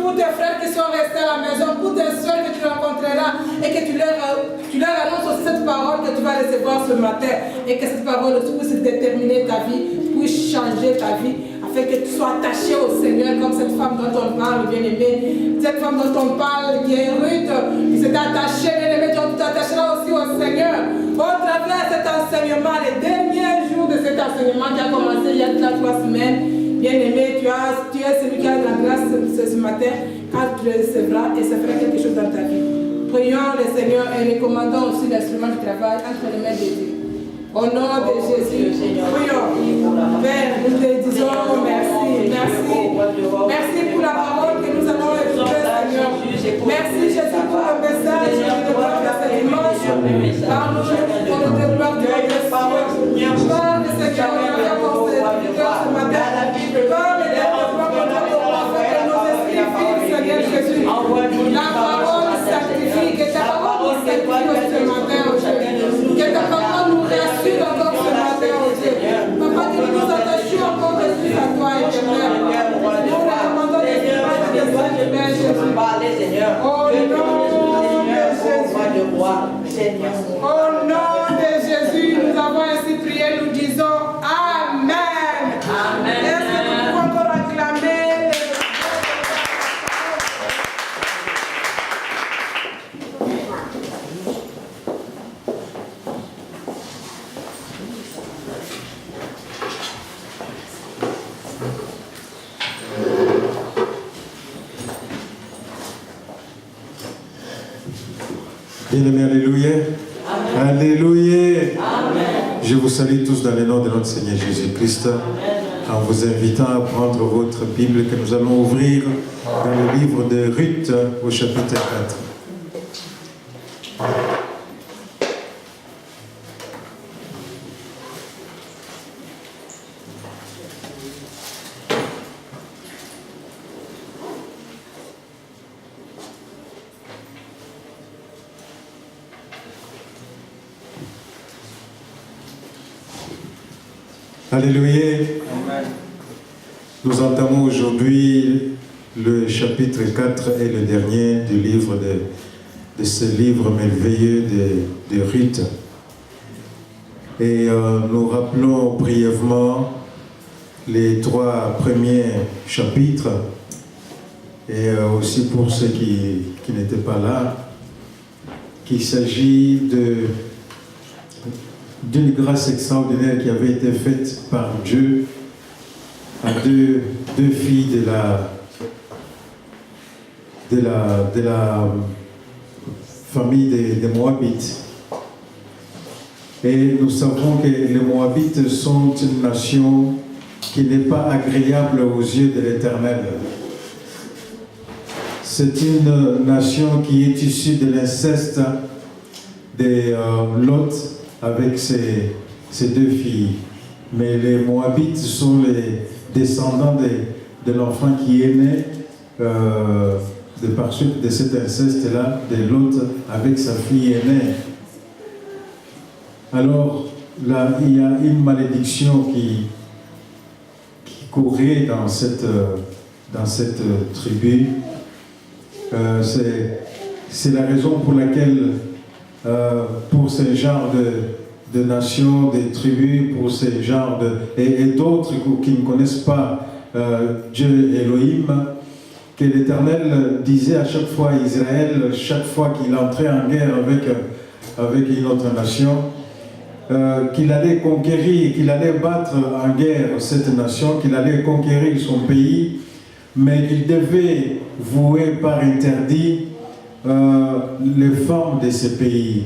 pour tes frères qui sont restés à la maison, pour tes soeurs que tu rencontreras et que tu leur annonces aussi cette parole que tu vas recevoir ce matin et que cette parole puisse déterminer ta vie, puisse changer ta vie, afin que tu sois attaché au Seigneur comme cette femme dont on parle, bien-aimée. Cette femme dont on parle, qui est Ruth, qui s'est attachée, bien-aimée, tu t'attacheras aussi au Seigneur. Au travers de cet enseignement, les derniers jours de cet enseignement qui a commencé il y a 3 semaines, bien-aimé, tu es celui qui a la grâce ce matin, quand tu le recevras et ça fera quelque chose dans ta vie. Prions le Seigneur et recommandons aussi l'instrument du travail entre les mains de Dieu. Au nom de Jésus, prions. Père, nous te disons merci, merci. Merci pour la parole que nous allons écouter, Seigneur. Merci Jésus pour le message que nous devons faire ce dimanche. Parle-nous pour nous développer de votre parole. Parle, Seigneur, on a fait pour ce matin. Parle et développement pour notre enfant que nous esprits, Seigneur Jésus. La parole sanctifie, que ta parole nous sanctifie ce matin, oh Dieu. Que ta parole nous rassure encore ce matin, oh Dieu. Papa, que nous nous attachions encore de plus à toi, éternel. Nous demandons des images de toi, Jésus. Au nom de Jésus, nous avons ainsi prié, nous disons Amen. Amen. Est-ce que nous pouvons encore acclamer Bien-aimés, alléluia. Amen. Alléluia. Amen. Je vous salue tous dans le nom de notre Seigneur Jésus-Christ, en vous invitant à prendre votre Bible que nous allons ouvrir dans le livre de Ruth au chapitre 4. Alléluia. Amen. Nous entamons aujourd'hui le chapitre 4 et le dernier du livre de ce livre merveilleux de Ruth. Et nous rappelons brièvement les 3 premiers chapitres et aussi pour ceux qui n'étaient pas là, qu'il s'agit d'une grâce extraordinaire qui avait été faite par Dieu à deux filles de la famille des Moabites. Et nous savons que les Moabites sont une nation qui n'est pas agréable aux yeux de l'Éternel. C'est une nation qui est issue de l'inceste de Lot avec ses 2 filles. Mais les Moabites sont les descendants de l'enfant qui est né par suite de cet inceste-là, de Lot avec sa fille aînée. Alors, là, il y a une malédiction qui courait dans cette tribu. C'est la raison pour laquelle pour ce genre de nations, des tribus, pour ce genre et d'autres qui ne connaissent pas Dieu Elohim, que l'Éternel disait à chaque fois à Israël, chaque fois qu'il entrait en guerre avec une autre nation, qu'il allait conquérir, qu'il allait battre en guerre cette nation, qu'il allait conquérir son pays, mais qu'il devait vouer par interdit les femmes de ce pays.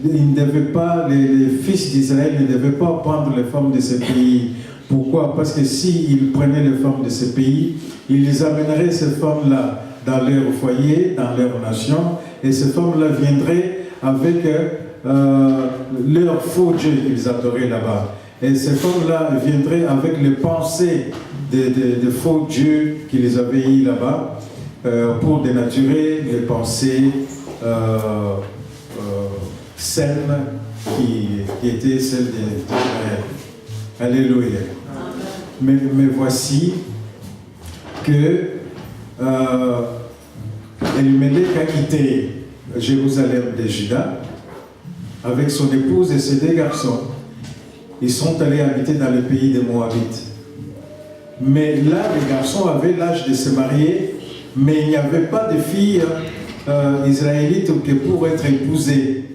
Il ne devait pas, les fils d'Israël ne devaient pas prendre les femmes de ce pays. Pourquoi? Parce que s'ils prenaient les femmes de ce pays, ils amèneraient ces femmes-là dans leur foyer, dans leur nation, et ces femmes-là viendraient avec leur faux Dieu qu'ils adoraient là-bas. Et ces femmes-là viendraient avec les pensées de faux dieux qu'ils avaient eu là-bas pour dénaturer les pensées saines qui étaient celles d'Israël. Alléluia. Mais voici que Elimelech a quitté Jérusalem de Juda avec son épouse et ses 2 garçons. Ils sont allés habiter dans le pays des Moabites. Mais là, les garçons avaient l'âge de se marier, mais il n'y avait pas de filles israélites qui pourraient être épousées.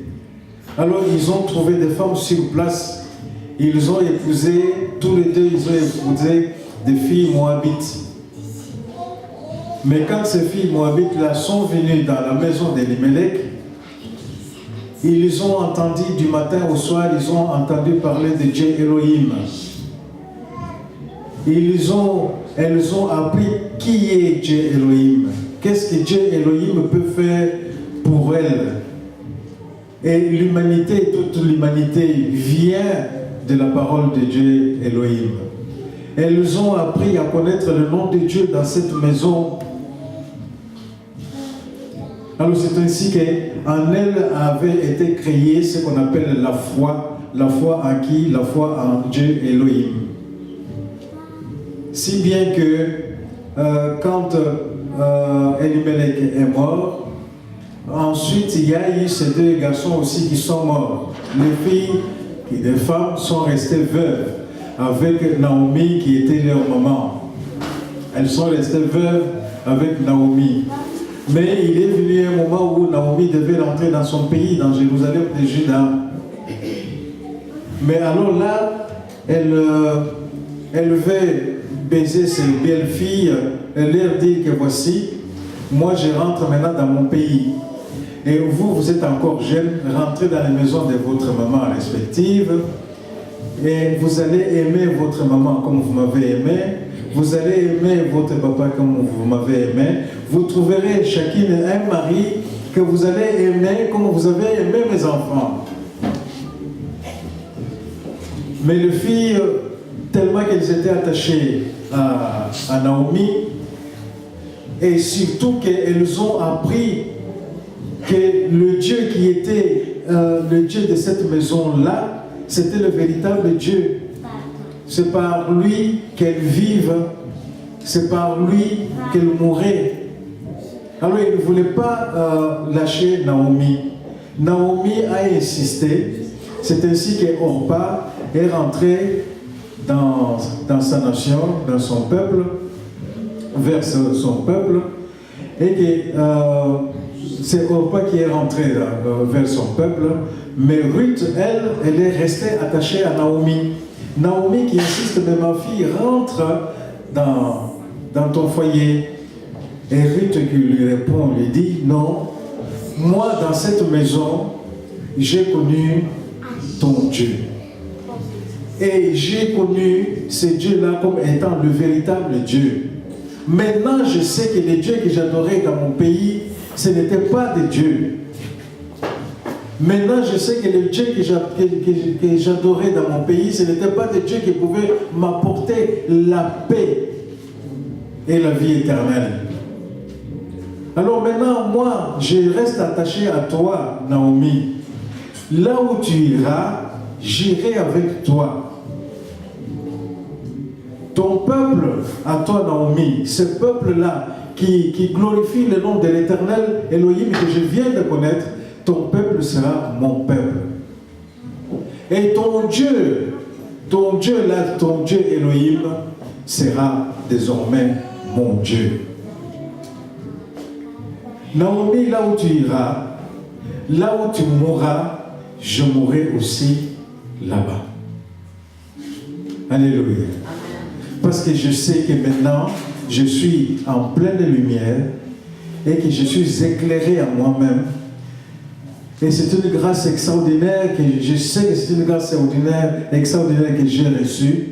Alors ils ont trouvé des femmes sur place. Ils ont épousé, tous les 2, ils ont épousé des filles moabites. Mais quand ces filles moabites-là sont venues dans la maison d'Elimelech, ils ont entendu du matin au soir, ils ont entendu parler de Dieu Elohim. Elles ont appris qui est Dieu Elohim. Qu'est-ce que Dieu Elohim peut faire pour elles. Et l'humanité, toute l'humanité vient de la parole de Dieu Elohim. Elles ont appris à connaître le nom de Dieu dans cette maison. Alors c'est ainsi qu'en elle avait été créée ce qu'on appelle la foi. La foi en qui? La foi en Dieu Elohim. Si bien que quand Elimelech est mort, ensuite il y a eu ces 2 garçons aussi qui sont morts. Les filles et les femmes sont restées veuves avec Naomi qui était leur maman. Elles sont restées veuves avec Naomi. Mais il est venu un moment où Naomi devait rentrer dans son pays, dans Jérusalem de Juda. Mais alors là, elle veut baiser ses belles filles. Elle leur dit que voici, moi je rentre maintenant dans mon pays. Et vous, vous êtes encore jeunes, rentrez dans la maison de votre maman respective. Et vous allez aimer votre maman comme vous m'avez aimé. Vous allez aimer votre papa comme vous m'avez aimé. Vous trouverez chacune un mari que vous allez aimer comme vous avez aimé mes enfants. Mais les filles, tellement qu'elles étaient attachées à Naomi, et surtout qu'elles ont appris que le Dieu qui était le Dieu de cette maison-là, c'était le véritable Dieu. C'est par lui qu'elles vivent, c'est par lui qu'elles mouraient. Alors il ne voulait pas lâcher Naomi. Naomi a insisté. C'est ainsi qu'Orpa est rentrée dans sa nation, dans son peuple, vers son peuple, et que c'est Orpa qui est rentrée vers son peuple, mais Ruth, elle est restée attachée à Naomi. Naomi qui insiste, mais ma fille, rentre dans ton foyer. Et Ruth qui lui répond, lui dit, non, moi dans cette maison, j'ai connu ton Dieu. Et j'ai connu ce Dieu-là comme étant le véritable Dieu. Maintenant, je sais que les dieux que j'adorais dans mon pays, ce n'étaient pas des dieux. Maintenant, je sais que les dieux que j'adorais dans mon pays, ce n'étaient pas des dieux qui pouvaient m'apporter la paix et la vie éternelle. Alors maintenant, moi, je reste attaché à toi, Naomi. Là où tu iras, j'irai avec toi. Ton peuple, à toi, Naomi, ce peuple-là qui glorifie le nom de l'Éternel Elohim que je viens de connaître, ton peuple sera mon peuple. Et ton Dieu là, ton Dieu Elohim, sera désormais mon Dieu. Naomi, là où tu iras, là où tu mourras, je mourrai aussi là-bas. Alléluia. Parce que je sais que maintenant, je suis en pleine lumière et que je suis éclairé à moi-même. Et c'est une grâce extraordinaire, que je sais que c'est une grâce extraordinaire que j'ai reçue,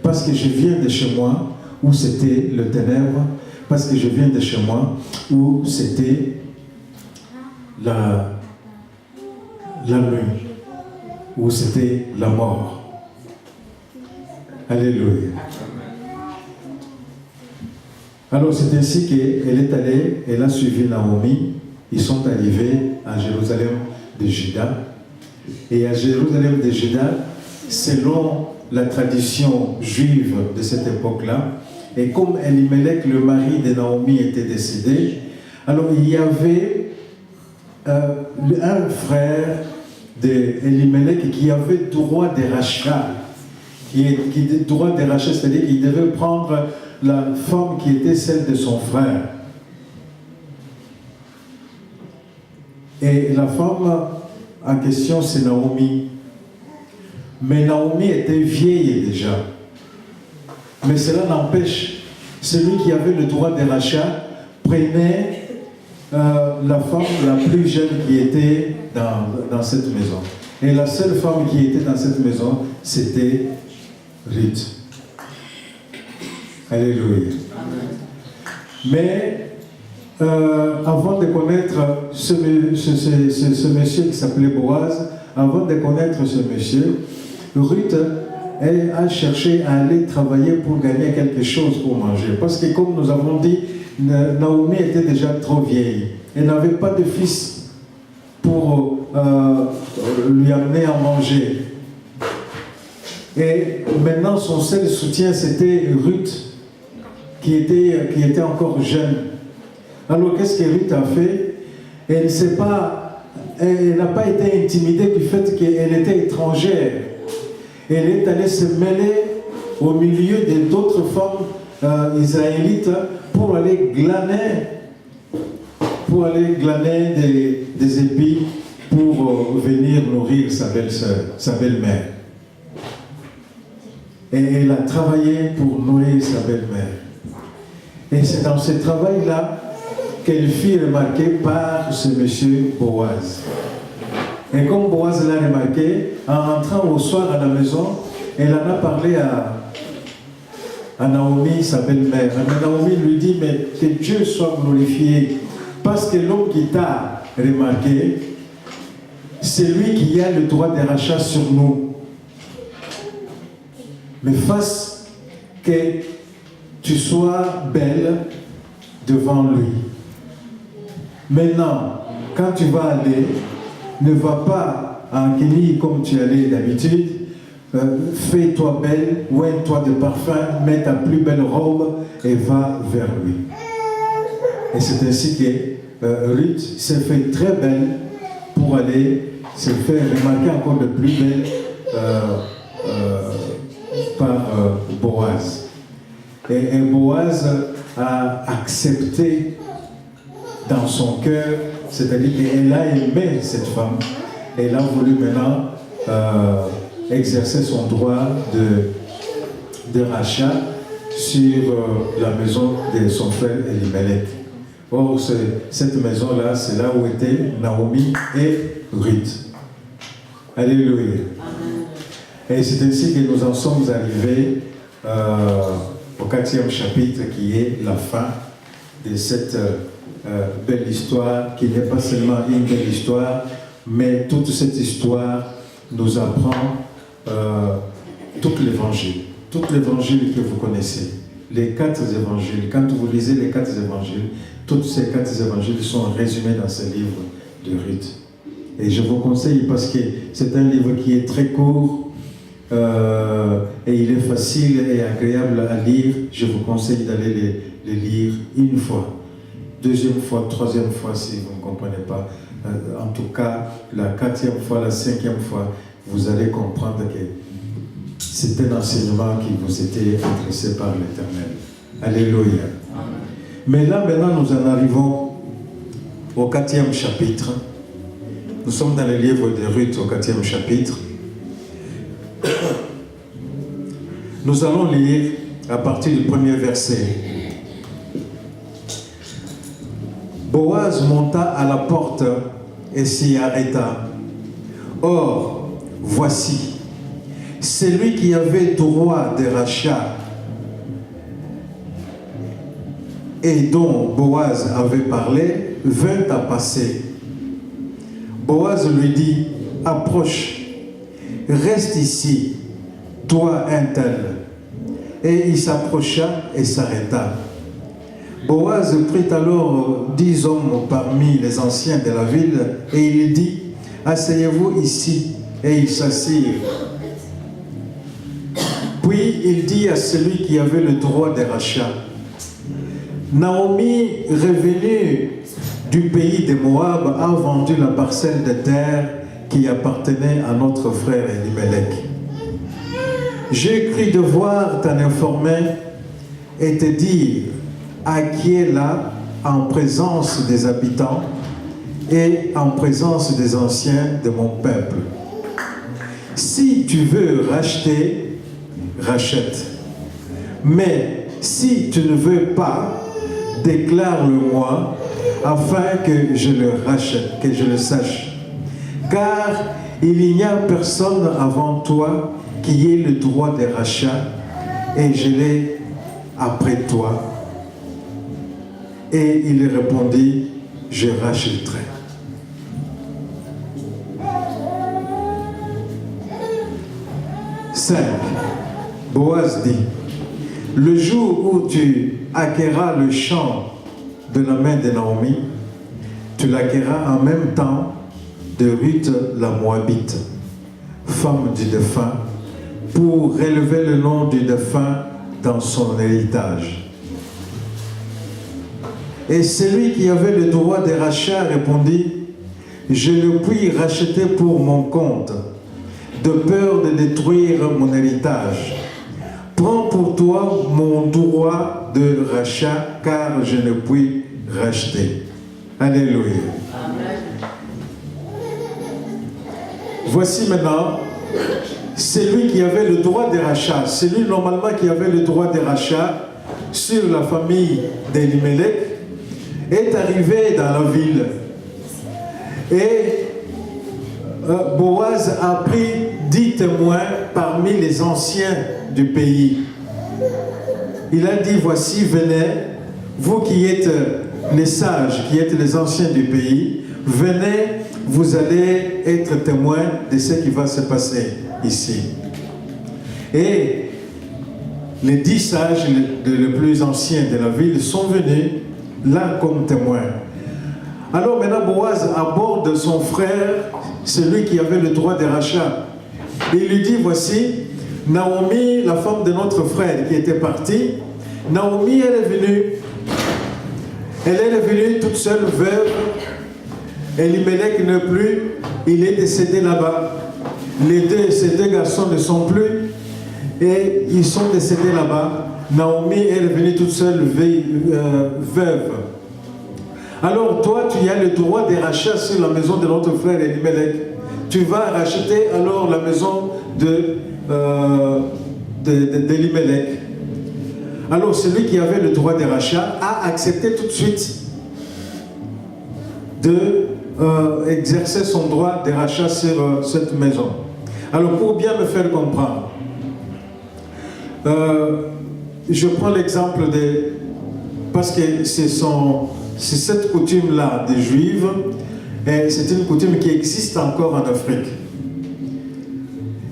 parce que je viens de chez moi où c'était le ténèbre, parce que je viens de chez moi où c'était la nuit, où c'était la mort. Alléluia. Alors c'est ainsi qu'elle est allée, elle a suivi Naomi. Ils sont arrivés à Jérusalem de Juda. Et à Jérusalem de Juda, selon la tradition juive de cette époque-là, Et comme Elimelech, le mari de Naomi, était décédé, alors il y avait un frère d'Elimelech qui avait droit de rachat. Droit de rachat, c'est-à-dire qu'il devait prendre la femme qui était celle de son frère. Et la femme en question, c'est Naomi. Mais Naomi était vieille déjà. Mais cela n'empêche, celui qui avait le droit de rachat prenait la femme la plus jeune qui était dans cette maison. Et la seule femme qui était dans cette maison, c'était Ruth. Alléluia. Mais avant de connaître ce monsieur qui s'appelait Boaz, avant de connaître ce monsieur, Ruth a cherché à aller travailler pour gagner quelque chose pour manger. Parce que comme nous avons dit, Naomi était déjà trop vieille. Elle n'avait pas de fils pour lui amener à manger. Et maintenant, son seul soutien, c'était Ruth, qui était encore jeune. Alors, qu'est-ce que Ruth a fait? Elle n'a pas été intimidée du fait qu'elle était étrangère. Elle est allée se mêler au milieu d'autres femmes israélites pour aller glaner des épis pour venir nourrir sa belle-mère. Et elle a travaillé pour nourrir sa belle-mère. Et c'est dans ce travail-là qu'elle fut remarquée par ce monsieur Boaz. Et comme Boaz l'a remarqué, en rentrant au soir à la maison, elle en a parlé à Naomi, sa belle-mère. Naomi lui dit, mais que Dieu soit glorifié, parce que l'homme qui t'a remarqué, c'est lui qui a le droit de rachat sur nous. Mais fasse que tu sois belle devant lui. Maintenant, quand tu vas aller, ne va pas en Kénie comme tu allais d'habitude. Fais-toi belle, oigne-toi de parfum, mets ta plus belle robe et va vers lui. Et c'est ainsi que Ruth s'est fait très belle pour aller se faire remarquer encore de plus belle par Boaz. Et Boaz a accepté dans son cœur, c'est-à-dire qu'elle a aimé cette femme. Elle a voulu maintenant exercer son droit de rachat sur la maison de son frère Elimelech. Or, cette maison-là, c'est là où étaient Naomi et Ruth. Alléluia. Et c'est ainsi que nous en sommes arrivés au 4e chapitre, qui est la fin de cette belle histoire, qui n'est pas seulement une belle histoire, mais toute cette histoire nous apprend tout l'évangile que vous connaissez, les 4 évangiles. Quand vous lisez les 4 évangiles, tous ces 4 évangiles sont résumés dans ce livre de Ruth. Et je vous conseille, parce que c'est un livre qui est très court et il est facile et agréable à lire, je vous conseille d'aller les lire une fois, 2e fois, 3e fois si vous ne comprenez pas. En tout cas, la 4e fois, la 5e fois, vous allez comprendre que c'est un enseignement qui vous était adressé par l'Éternel. Alléluia. Mais là, maintenant, nous en arrivons au 4e chapitre. Nous sommes dans le livre de Ruth, au 4e chapitre. Nous allons lire à partir du 1er verset. Boaz monta à la porte et s'y arrêta. Or, voici, celui qui avait droit de rachat et dont Boaz avait parlé, vint à passer. Boaz lui dit, approche, reste ici, toi un tel. Et il s'approcha et s'arrêta. Boaz prit alors 10 hommes parmi les anciens de la ville et il dit, asseyez-vous ici. Et ils s'assirent. Puis il dit dit à celui qui avait le droit de rachat, Naomi, revenue du pays de Moab, a vendu la parcelle de terre qui appartenait à notre frère Elimelech. J'ai cru devoir t'en informer et te dire à qui est là en présence des habitants et en présence des anciens de mon peuple. Si tu veux racheter, rachète. Mais si tu ne veux pas, déclare-le-moi afin que je le rachète, que je le sache. Car il n'y a personne avant toi qui ait le droit de rachat et je l'ai après toi. Et il répondit, je rachèterai. Boaz dit, le jour où tu acquerras le champ de la main de Naomi, tu l'acquerras en même temps de Ruth la Moabite, femme du défunt, pour relever le nom du défunt dans son héritage. Et celui qui avait le droit de rachat répondit, je ne puis racheter pour mon compte, de peur de détruire mon héritage. Prends pour toi mon droit de rachat, car je ne puis racheter. Alléluia. Amen. Voici maintenant celui qui avait le droit de rachat, celui normalement qui avait le droit de rachat sur la famille d'Elimelech, est arrivé dans la ville. Et Boaz a pris 10 témoins parmi les anciens du pays. Il a dit, voici, venez, vous qui êtes les sages, qui êtes les anciens du pays, venez, vous allez être témoins de ce qui va se passer ici. Et les 10 sages, les plus anciens de la ville, sont venus là comme témoins. Alors maintenant, Boaz aborde son frère, celui qui avait le droit de rachat. Et il lui dit, voici, Naomi, la femme de notre frère qui était partie, Naomi, elle est venue. Elle est venue toute seule, veuve. Elimelech n'est plus, il est décédé là-bas. Ces deux garçons ne sont plus et ils sont décédés là-bas. Naomi, elle est venue toute seule, veuve. Alors toi, tu as le droit de racheter sur la maison de notre frère Elimelech. Tu vas racheter alors la maison d'Elimelech. Alors celui qui avait le droit de rachat a accepté tout de suite de exercer son droit de rachat sur cette maison. Alors pour bien me faire comprendre, je prends l'exemple de... Parce que c'est cette coutume-là des Juifs, et c'est une coutume qui existe encore en Afrique.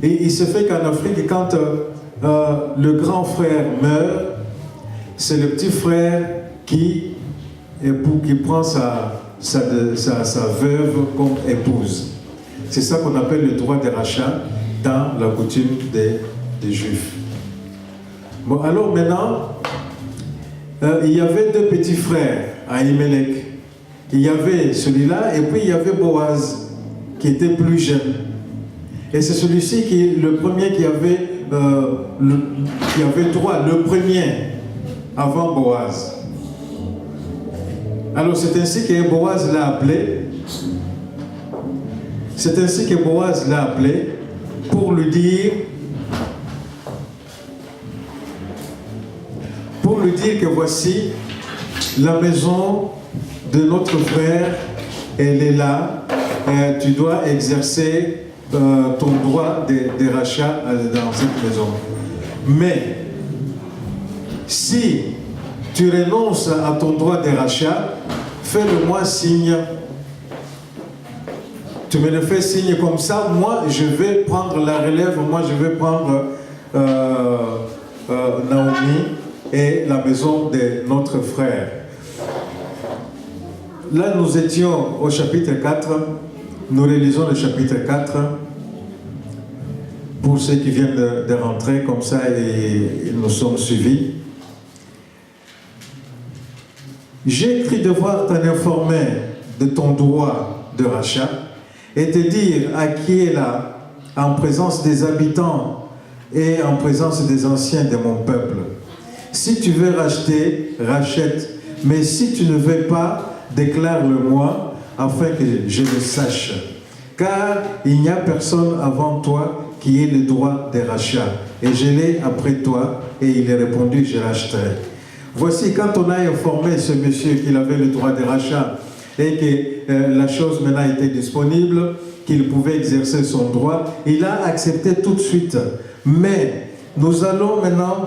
Et il se fait qu'en Afrique, quand le grand frère meurt, c'est le petit frère qui prend sa veuve comme épouse. C'est ça qu'on appelle le droit de rachat dans la coutume des Juifs. Bon, alors maintenant, il y avait 2 petits frères à Elimelech. Il y avait celui-là et puis il y avait Boaz qui était plus jeune. Et c'est celui-ci qui est le premier qui avait droit, le premier avant Boaz. Alors c'est ainsi que Boaz l'a appelé. C'est ainsi que Boaz l'a appelé pour lui dire que voici la maison de notre frère, elle est là, et tu dois exercer ton droit de rachat dans cette maison. Mais si tu renonces à ton droit de rachat, fais-le-moi signe. Tu me le fais signe comme ça, moi je vais prendre la relève, moi je vais prendre Naomi et la maison de notre frère. Là nous étions au chapitre 4, nous relisons le chapitre 4 pour ceux qui viennent de rentrer comme ça et nous sommes suivis. J'ai cru devoir t'en informer de ton droit de rachat et te dire à qui est là, en présence des habitants et en présence des anciens de mon peuple. Si tu veux racheter, rachète, mais si tu ne veux pas, déclare-le-moi afin que je le sache. Car il n'y a personne avant toi qui ait le droit de rachat. Et je l'ai après toi, et il a répondu, je racheterai. Voici, quand on a informé ce monsieur qu'il avait le droit de rachat et que la chose maintenant était disponible, qu'il pouvait exercer son droit, il a accepté tout de suite. Mais nous allons maintenant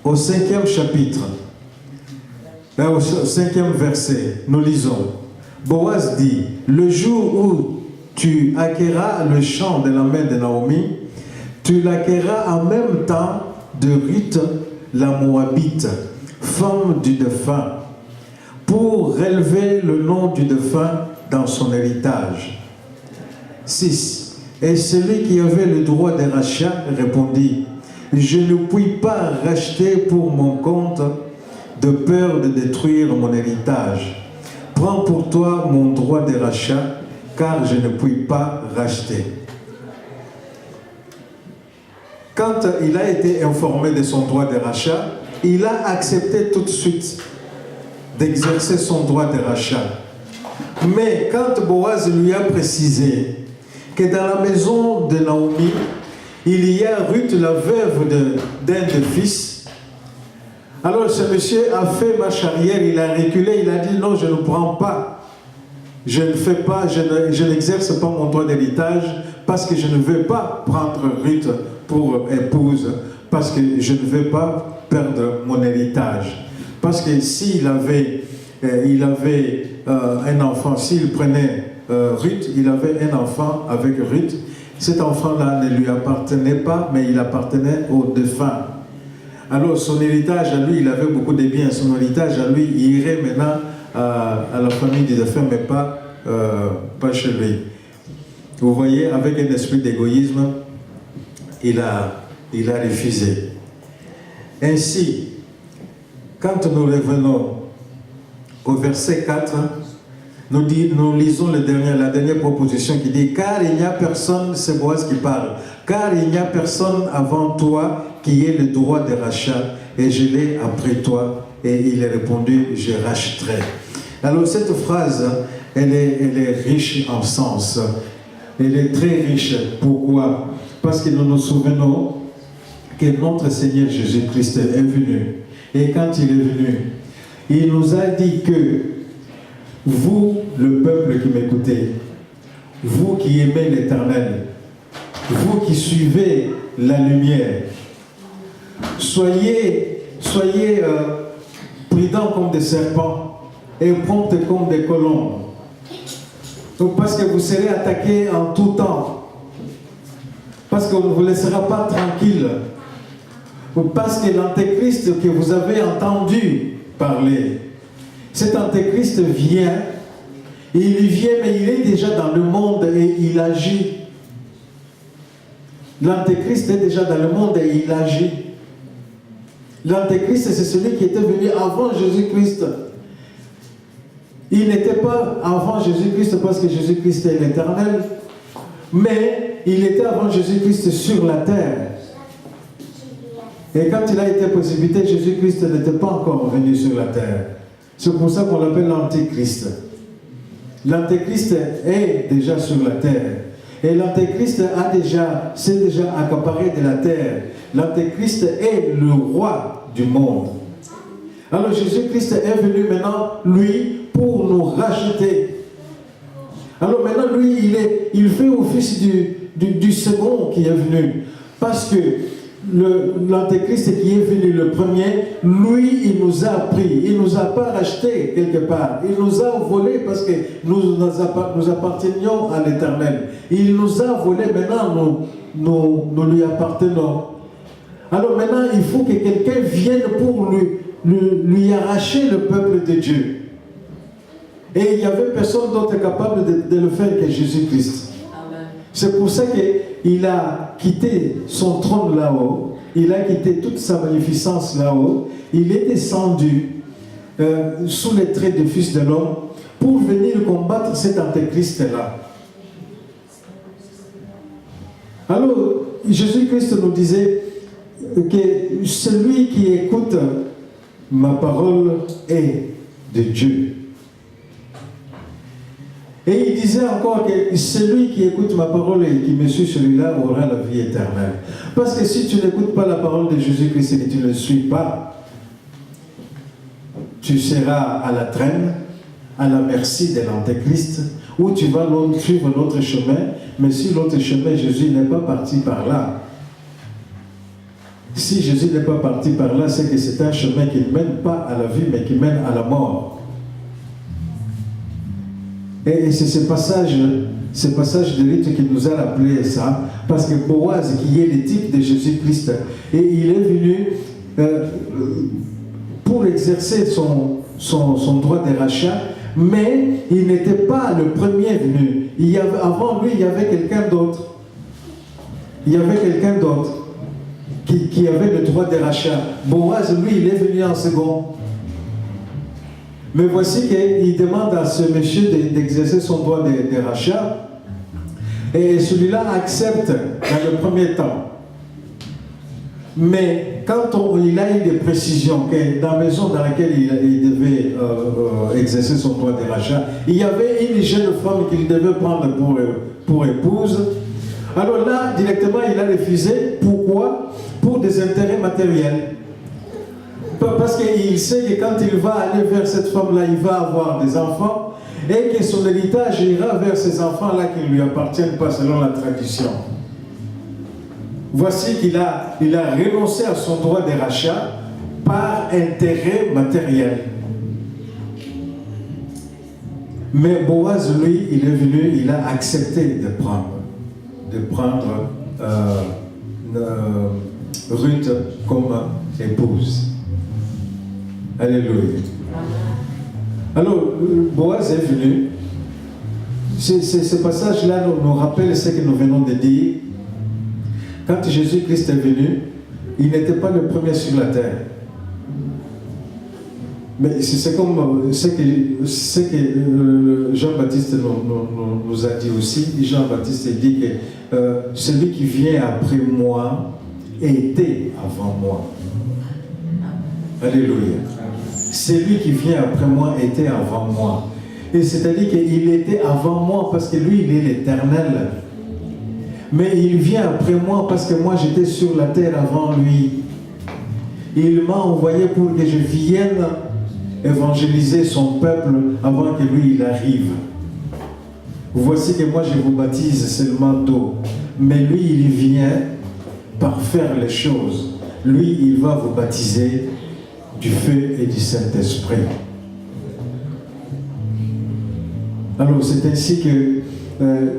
au 5e chapitre, au 5e verset, nous lisons. Boaz dit, le jour où tu acquerras le champ de la main de Naomi, tu l'acquerras en même temps de Ruth, la Moabite, femme du défunt, pour relever le nom du défunt dans son héritage. 6. Et celui qui avait le droit de rachat répondit, je ne puis pas racheter pour mon compte de peur de détruire mon héritage. Prends pour toi mon droit de rachat, car je ne puis pas racheter. Quand il a été informé de son droit de rachat, il a accepté tout de suite d'exercer son droit de rachat. Mais quand Boaz lui a précisé que dans la maison de Naomi, il y a Ruth, la veuve d'un des fils, alors ce monsieur a fait marche arrière, il a reculé, il a dit non, je ne prends pas, je ne fais pas, je n'exerce pas mon droit d'héritage parce que je ne veux pas prendre Ruth pour épouse, parce que je ne veux pas perdre mon héritage. Parce que s'il avait, un enfant, s'il prenait Ruth, il avait un enfant avec Ruth, cet enfant-là ne lui appartenait pas, mais il appartenait au défunt. Alors son héritage à lui, il avait beaucoup de biens, son héritage à lui, il irait maintenant à la famille du défunt, mais pas chez lui. Vous voyez, avec un esprit d'égoïsme, il a refusé. Ainsi, quand nous revenons au verset 4, nous lisons la dernière proposition qui dit « Car il n'y a personne, c'est Boaz qui parle, car il n'y a personne avant toi qui ait le droit de rachat, et je l'ai après toi. » Et il a répondu « Je racheterai. » Alors cette phrase, elle est riche en sens. Elle est très riche. Pourquoi? Parce que nous nous souvenons que notre Seigneur Jésus-Christ est venu. Et quand il est venu, il nous a dit que vous, le peuple qui m'écoutez, vous qui aimez l'Éternel, vous qui suivez la lumière, soyez prudents comme des serpents et prompts comme des colombes. Donc parce que vous serez attaqués en tout temps. Parce qu'on ne vous laissera pas tranquille. Ou parce que l'antéchrist que vous avez entendu parler, cet antéchrist vient, il vient mais il est déjà dans le monde et il agit. L'antéchrist est déjà dans le monde et il agit. L'antéchrist, c'est celui qui était venu avant Jésus-Christ. Il n'était pas avant Jésus-Christ parce que Jésus-Christ est l'Éternel, mais il était avant Jésus-Christ sur la terre. Et quand il a été précipité, Jésus-Christ n'était pas encore venu sur la terre. C'est pour ça qu'on l'appelle l'Antéchrist. L'Antéchrist est déjà sur la terre. Et l'Antéchrist s'est déjà accaparé de la terre. L'Antéchrist est le roi du monde. Alors Jésus-Christ est venu maintenant, lui, pour nous racheter. Alors maintenant, lui, il fait office du second qui est venu. Parce que l'Antéchrist qui est venu le premier, lui, il nous a pris. Il ne nous a pas racheté quelque part. Il nous a volé parce que nous appartenions à l'Éternel. Il nous a volé, maintenant nous lui appartenons. Alors maintenant, il faut que quelqu'un vienne pour lui arracher le peuple de Dieu. Et il n'y avait personne d'autre capable de le faire que Jésus-Christ. C'est pour ça que il a quitté son trône là-haut, il a quitté toute sa magnificence là-haut, il est descendu sous les traits du Fils de l'homme pour venir combattre cet antéchrist-là. Alors, Jésus-Christ nous disait que celui qui écoute ma parole est de Dieu. Et il disait encore que celui qui écoute ma parole et qui me suit, celui-là aura la vie éternelle. Parce que si tu n'écoutes pas la parole de Jésus-Christ et que tu ne le suis pas, tu seras à la traîne, à la merci de l'antéchrist, ou tu vas suivre l'autre chemin, mais si l'autre chemin, Jésus n'est pas parti par là. Si Jésus n'est pas parti par là, c'est que c'est un chemin qui ne mène pas à la vie, mais qui mène à la mort. Et c'est ce passage de rite qui nous a rappelé ça, parce que Boaz, qui est le type de Jésus-Christ, et il est venu pour exercer son droit de rachat, mais il n'était pas le premier venu. Avant lui, il y avait quelqu'un d'autre. Il y avait quelqu'un d'autre qui avait le droit de rachat. Boaz, lui, il est venu en second. Mais voici qu'il demande à ce monsieur d'exercer son droit de rachat. Et celui-là accepte dans le premier temps. Mais quand il a eu des précisions que dans la maison dans laquelle il devait exercer son droit de rachat, il y avait une jeune femme qu'il devait prendre pour épouse. Alors là, directement, il a refusé. Pourquoi? Pour des intérêts matériels. Parce qu'il sait que quand il va aller vers cette femme-là, il va avoir des enfants et que son héritage ira vers ces enfants-là qui ne lui appartiennent pas selon la tradition. Voici qu'il a renoncé à son droit de rachat par intérêt matériel. Mais Boaz, lui, il est venu, il a accepté de prendre Ruth comme épouse. Alléluia. Alors, Boaz est venu. Ce passage-là nous rappelle ce que nous venons de dire. Quand Jésus-Christ est venu, il n'était pas le premier sur la terre. Mais c'est comme ce que Jean-Baptiste nous a dit aussi. Jean-Baptiste dit que celui qui vient après moi était avant moi. Alléluia. Celui qui vient après moi était avant moi. Et c'est-à-dire qu'il était avant moi parce que lui, il est l'éternel. Mais il vient après moi parce que moi, j'étais sur la terre avant lui. Il m'a envoyé pour que je vienne évangéliser son peuple avant que lui, il arrive. Voici que moi, je vous baptise seulement d'eau. Mais lui, il vient par faire les choses. Lui, il va vous baptiser du feu et du Saint-Esprit. Alors, c'est ainsi que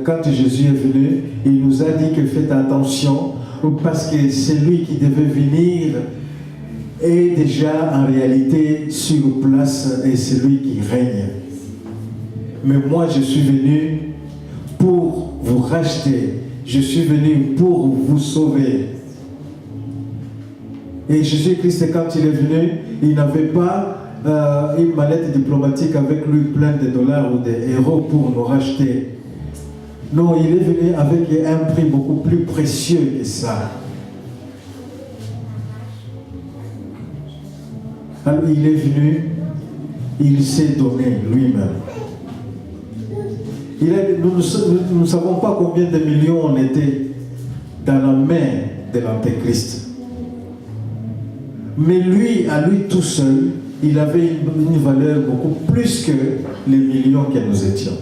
quand Jésus est venu, il nous a dit que faites attention parce que celui qui devait venir est déjà en réalité sur place et celui qui règne. Mais moi, je suis venu pour vous racheter. Je suis venu pour vous sauver. Et Jésus-Christ, quand il est venu, il n'avait pas une mallette diplomatique avec lui pleine de dollars ou des héros pour nous racheter. Non, il est venu avec un prix beaucoup plus précieux que ça. Alors il est venu, il s'est donné lui-même. Nous ne savons pas combien de millions on était dans la main de l'Antéchrist. Mais lui, à lui tout seul, il avait une valeur beaucoup plus que les millions que nous étions.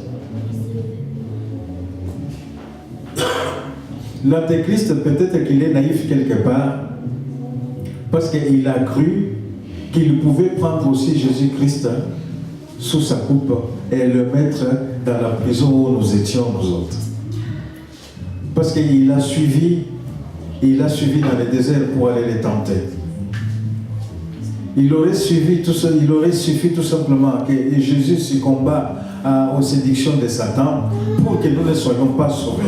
L'Antéchrist, peut-être qu'il est naïf quelque part, parce qu'il a cru qu'il pouvait prendre aussi Jésus-Christ sous sa coupe et le mettre dans la prison où nous étions, nous autres. Parce qu'il a suivi dans le désert pour aller les tenter. Il aurait suffi tout simplement que Jésus succomba aux séductions de Satan pour que nous ne soyons pas sauvés.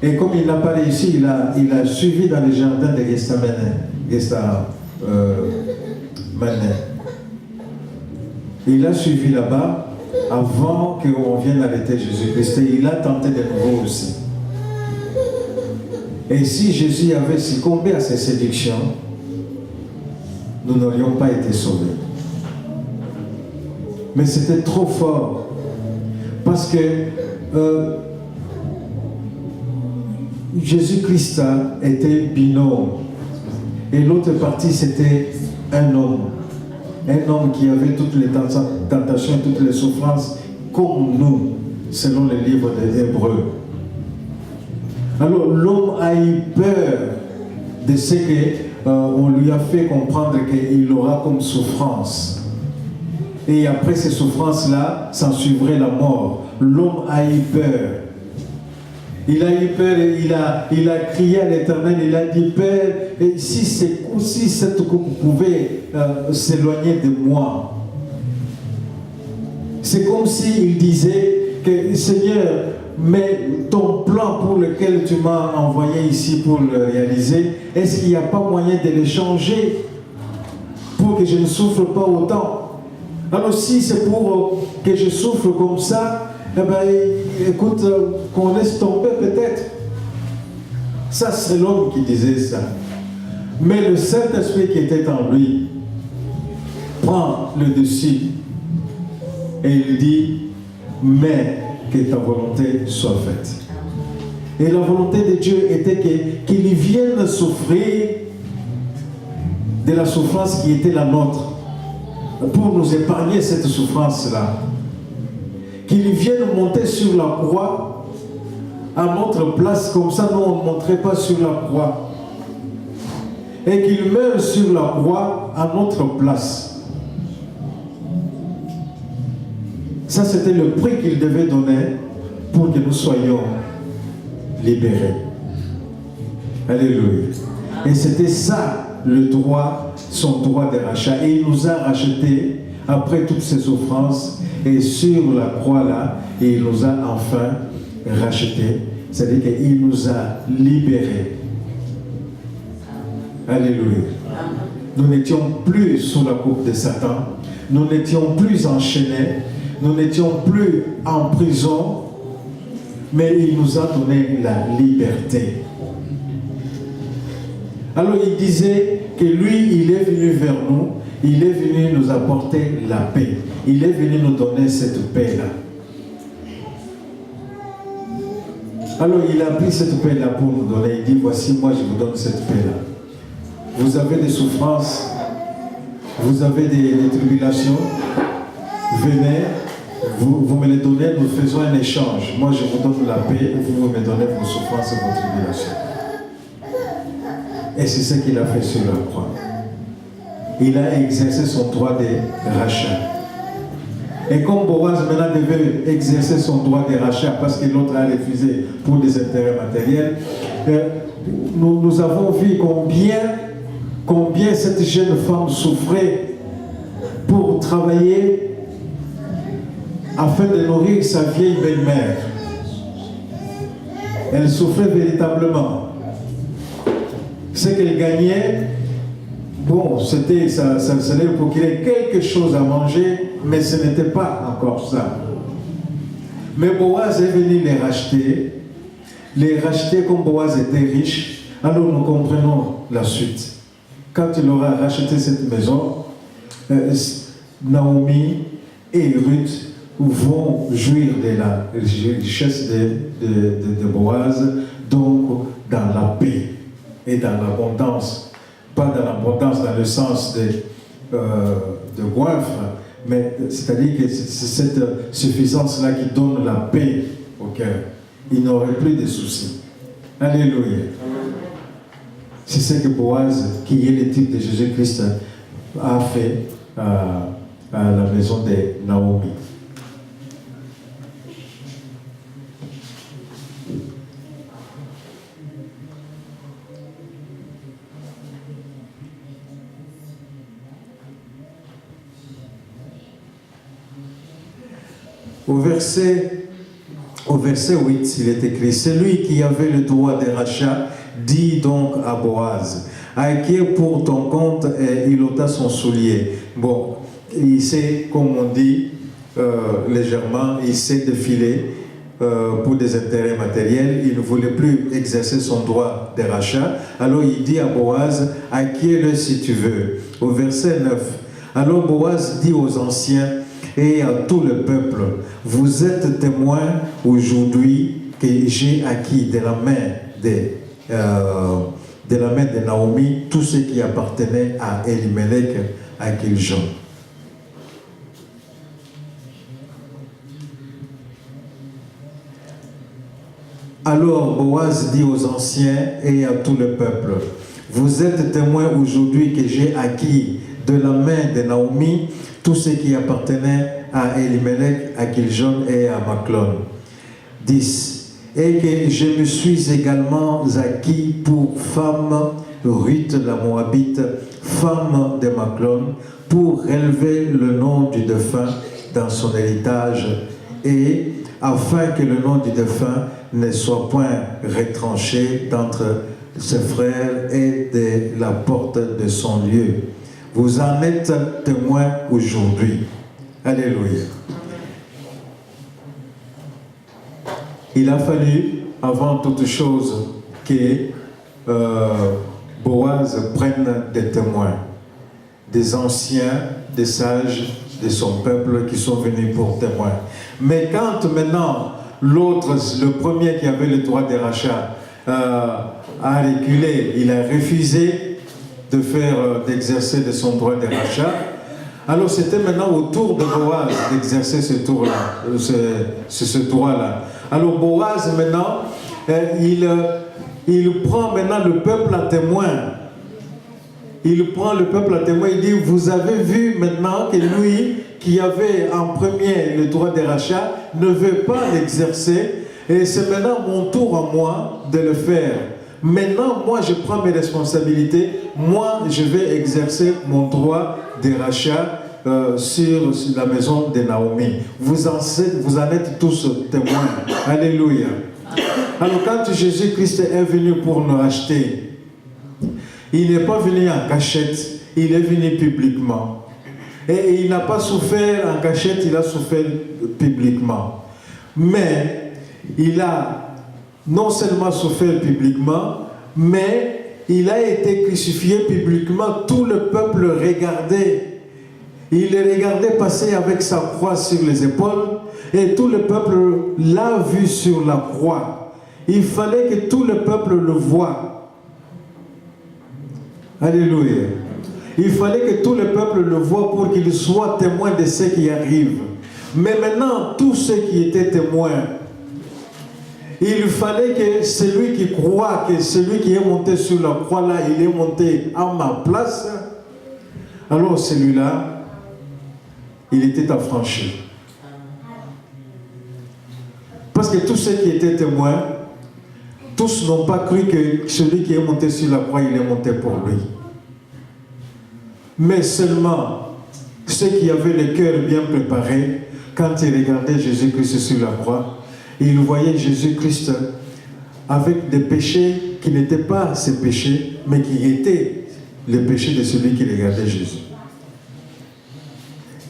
Et comme il n'a pas réussi, il a suivi dans les jardins de Gethsemane. Il a suivi là-bas avant qu'on vienne arrêter Jésus-Christ. Et il a tenté de nouveau aussi. Et si Jésus avait succombé à ses séductions, nous n'aurions pas été sauvés. Mais c'était trop fort. Parce que Jésus-Christ était binôme. Et l'autre partie, c'était un homme. Un homme qui avait toutes les tentations, toutes les souffrances, comme nous, selon le livre des Hébreux. Alors l'homme a eu peur de ce qu'on lui a fait comprendre qu'il aura comme souffrance. Et après ces souffrances-là, s'en suivrait la mort. L'homme a eu peur. Il a eu peur et il a crié à l'Éternel, il a dit, Père, si cette coupe pouvait s'éloigner de moi. C'est comme s'il disait que, Seigneur, mais ton plan pour lequel tu m'as envoyé ici pour le réaliser, est-ce qu'il n'y a pas moyen de le changer pour que je ne souffre pas autant? Alors si c'est pour que je souffre comme ça, eh bien, écoute, qu'on laisse tomber peut-être. Ça, c'est l'homme qui disait ça. Mais le Saint-Esprit qui était en lui prend le dessus et il dit, mais que ta volonté soit faite. Et la volonté de Dieu était qu'il vienne souffrir de la souffrance qui était la nôtre, pour nous épargner cette souffrance-là. Qu'il vienne monter sur la croix à notre place, comme ça nous on ne monterait pas sur la croix. Et qu'il meure sur la croix à notre place. Ça, c'était le prix qu'il devait donner pour que nous soyons libérés. Alléluia. Et c'était ça, le droit, son droit de rachat. Et il nous a rachetés après toutes ces souffrances. Et sur la croix là, il nous a enfin rachetés. C'est-à-dire qu'il nous a libérés. Alléluia. Nous n'étions plus sous la coupe de Satan. Nous n'étions plus enchaînés. Nous n'étions plus en prison. Mais il nous a donné la liberté. Alors il disait que lui, il est venu vers nous. Il est venu nous apporter la paix. Il est venu nous donner cette paix-là. Alors il a pris cette paix-là pour nous donner. Il dit, voici, moi je vous donne cette paix-là. Vous avez des souffrances, vous avez des tribulations, venez, vous me les donnez, nous faisons un échange. Moi je vous donne la paix, vous me donnez vos souffrances et vos tribulations. Et c'est ce qu'il a fait sur la croix. Il a exercé son droit de rachat. Et comme Boaz maintenant devait exercer son droit de rachat parce que l'autre a refusé pour des intérêts matériels, nous avons vu combien cette jeune femme souffrait pour travailler afin de nourrir sa vieille belle-mère. Elle souffrait véritablement. Ce qu'elle gagnait, bon, ça lui procurait quelque chose à manger, mais ce n'était pas encore ça. Mais Boaz est venu les racheter comme Boaz était riche. Alors nous comprenons la suite. Quand il aura racheté cette maison, Naomi et Ruth vont jouir de la richesse de Boaz, donc dans la paix et dans l'abondance. Pas dans l'abondance dans le sens de goinfre, mais c'est-à-dire que c'est cette suffisance-là qui donne la paix au cœur. Il n'aurait plus de soucis. Alléluia. C'est ce que Boaz, qui est le type de Jésus-Christ, a fait à la maison de Naomi. Au verset au verset 8, il est écrit, celui qui avait le droit de rachat dit donc à Boaz, acquiert pour ton compte, et il ôta son soulier. Bon, il sait, comme on dit légèrement, il s'est défilé pour des intérêts matériels, il ne voulait plus exercer son droit de rachat, alors il dit à Boaz, acquiert-le si tu veux. Au verset 9, alors Boaz dit aux anciens et à tout le peuple, vous êtes témoins aujourd'hui que j'ai acquis de la main de Naomi tout ce qui appartenait à Elimelech à Kiljon. Alors Boaz dit aux anciens et à tout le peuple, vous êtes témoins aujourd'hui que j'ai acquis de la main de Naomi tout ce qui appartenait à Elimelech, à Kiljon et à Machlon. 10. Et que je me suis également acquis pour femme Ruth la Moabite, femme de Machlon, pour relever le nom du défunt dans son héritage et afin que le nom du défunt ne soit point retranché d'entre ses frères et de la porte de son lieu. Vous en êtes témoins aujourd'hui. Alléluia. Il a fallu, avant toute chose, que Boaz prenne des témoins, des anciens, des sages de son peuple qui sont venus pour témoin. Mais quand maintenant l'autre, le premier qui avait le droit de rachat, a reculé, il a refusé d'exercer de son droit de rachat, alors c'était maintenant au tour de Boaz d'exercer ce tour-là, ce droit-là. Alors Boaz maintenant, il prend maintenant le peuple à témoin. Il prend le peuple à témoin, il dit, vous avez vu maintenant que lui, qui avait en premier le droit de rachat, ne veut pas l'exercer, et c'est maintenant mon tour à moi de le faire. Maintenant, moi, je prends mes responsabilités, moi, je vais exercer mon droit de rachat sur la maison de Naomi. Vous en êtes tous témoins. Alléluia. Alors, quand Jésus-Christ est venu pour nous racheter, il n'est pas venu en cachette, il est venu publiquement. Et il n'a pas souffert en cachette, il a souffert publiquement. Mais il a non seulement souffert publiquement, mais il a été crucifié publiquement. Tout le peuple regardait. Il le regardait passer avec sa croix sur les épaules et tout le peuple l'a vu sur la croix. Il fallait que tout le peuple le voie. Alléluia. Il fallait que tout le peuple le voie pour qu'il soit témoin de ce qui arrive. Mais maintenant, tous ceux qui étaient témoins, il fallait que celui qui croit, que celui qui est monté sur la croix là, il est monté à ma place. Alors celui-là, il était affranchi. Parce que tous ceux qui étaient témoins, tous n'ont pas cru que celui qui est monté sur la croix, il est monté pour lui. Mais seulement ceux qui avaient le cœur bien préparé, quand ils regardaient Jésus-Christ sur la croix, ils voyaient Jésus-Christ avec des péchés qui n'étaient pas ses péchés, mais qui étaient les péchés de celui qui regardait Jésus.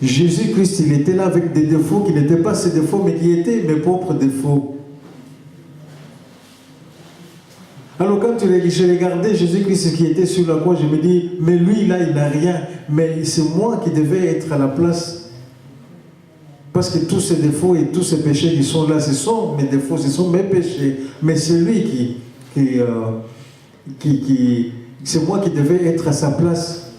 Jésus-Christ, il était là avec des défauts qui n'étaient pas ses défauts, mais qui étaient mes propres défauts. Alors quand je regardais Jésus-Christ qui était sur la croix, je me dis, mais lui là, il n'a rien. Mais c'est moi qui devais être à la place. Parce que tous ces défauts et tous ces péchés qui sont là, ce sont mes défauts, ce sont mes péchés. Mais c'est lui c'est moi qui devais être à sa place.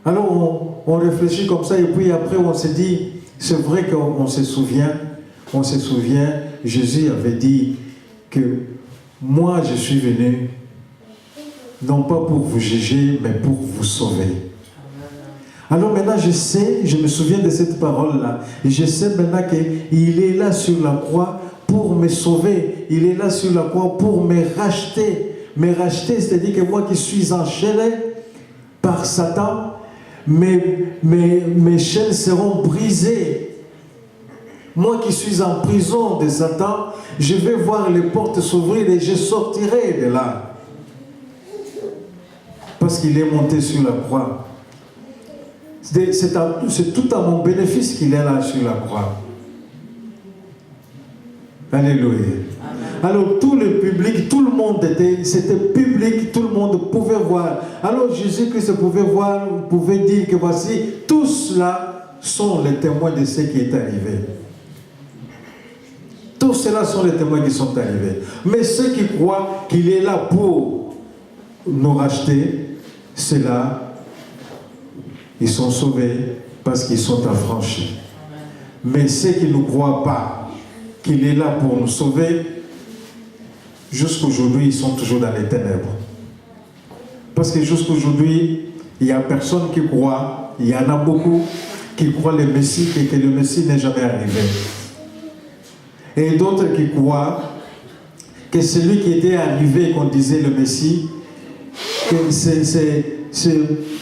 Alors on réfléchit comme ça et puis après on se dit, c'est vrai qu'on se souvient, Jésus avait dit que moi je suis venu non pas pour vous juger mais pour vous sauver. Alors maintenant je me souviens de cette parole-là et je sais maintenant qu'il est là sur la croix pour me sauver, il est là sur la croix pour me racheter, c'est-à-dire que moi qui suis enchaîné par Satan, mes chaînes seront brisées. Moi qui suis en prison de Satan, je vais voir les portes s'ouvrir et je sortirai de là. Parce qu'il est monté sur la croix. C'est tout à mon bénéfice qu'il est là sur la croix. Alléluia. Alors tout le public, tout le monde c'était public, tout le monde pouvait voir. Alors Jésus-Christ pouvait voir, pouvait dire que voici, tous là sont les témoins de ce qui est arrivé. Tous ceux-là sont les témoins qui sont arrivés. Mais ceux qui croient qu'il est là pour nous racheter, ceux-là, ils sont sauvés parce qu'ils sont affranchis. Mais ceux qui ne croient pas qu'il est là pour nous sauver, jusqu'aujourd'hui, ils sont toujours dans les ténèbres. Parce que jusqu'aujourd'hui, il n'y a personne qui croit, il y en a beaucoup qui croient le Messie et que le Messie n'est jamais arrivé. Et d'autres qui croient que celui qui était arrivé, qu'on disait le Messie, que c'est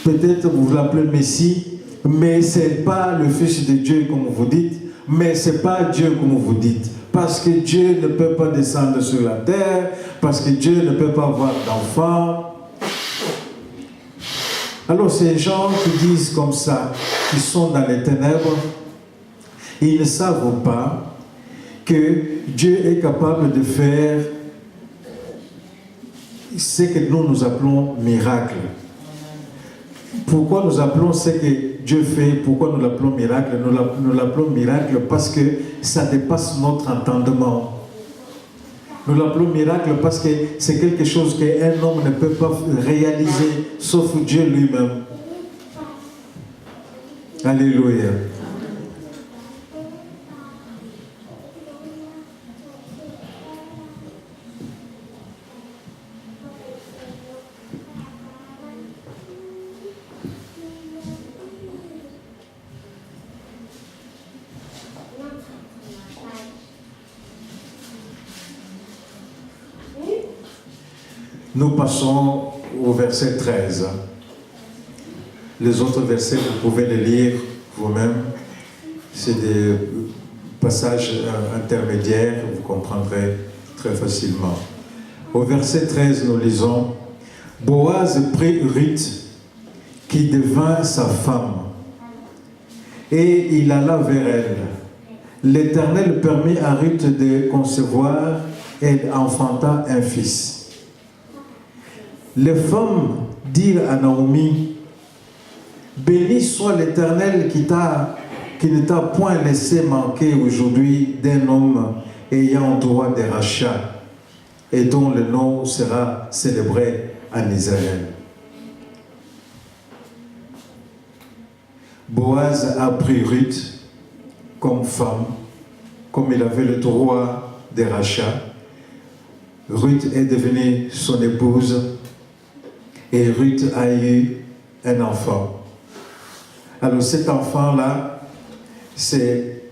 peut-être vous l'appelez Messie, mais ce n'est pas le Fils de Dieu comme vous dites, mais ce n'est pas Dieu comme vous dites. Parce que Dieu ne peut pas descendre sur la terre, parce que Dieu ne peut pas avoir d'enfants. Alors ces gens qui disent comme ça, qui sont dans les ténèbres, ils ne savent pas que Dieu est capable de faire ce que nous appelons miracle. Pourquoi nous appelons ce que Dieu fait, pourquoi nous l'appelons miracle? Nous l'appelons miracle parce que ça dépasse notre entendement. Nous l'appelons miracle parce que c'est quelque chose qu'un homme ne peut pas réaliser, sauf Dieu lui-même. Alléluia. Nous passons au verset 13. Les autres versets, vous pouvez les lire vous-même. C'est des passages intermédiaires, vous comprendrez très facilement. Au verset 13, nous lisons « Boaz prit Ruth, qui devint sa femme, et il alla vers elle. L'Éternel permit à Ruth de concevoir et elle enfanta un fils. Les femmes dirent à Naomi, « Béni soit l'Éternel qui ne t'a point laissé manquer aujourd'hui d'un homme ayant droit de rachat et dont le nom sera célébré en Israël. » Boaz a pris Ruth comme femme, comme il avait le droit de rachat. Ruth est devenue son épouse. Et Ruth a eu un enfant. Alors cet enfant-là, c'est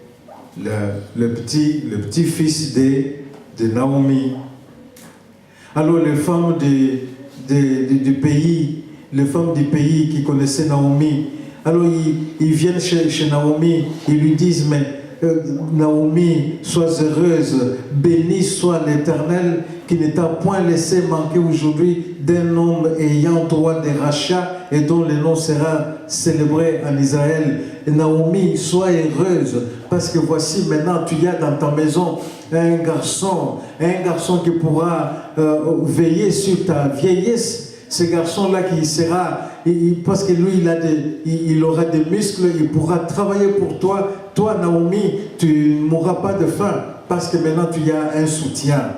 le petit-fils de Naomi. Alors les femmes du pays, les femmes du pays qui connaissaient Naomi, alors ils viennent chez Naomi, ils lui disent, mais Naomi, sois heureuse, béni soit l'Éternel qui ne t'a point laissé manquer aujourd'hui d'un homme ayant droit de rachat et dont le nom sera célébré en Israël. Et Naomi, sois heureuse parce que voici maintenant tu as dans ta maison un garçon qui pourra veiller sur ta vieillesse. Ce garçon-là qui sera, parce que lui il aura des muscles, il pourra travailler pour toi. Toi Naomi, tu ne mourras pas de faim parce que maintenant tu as un soutien.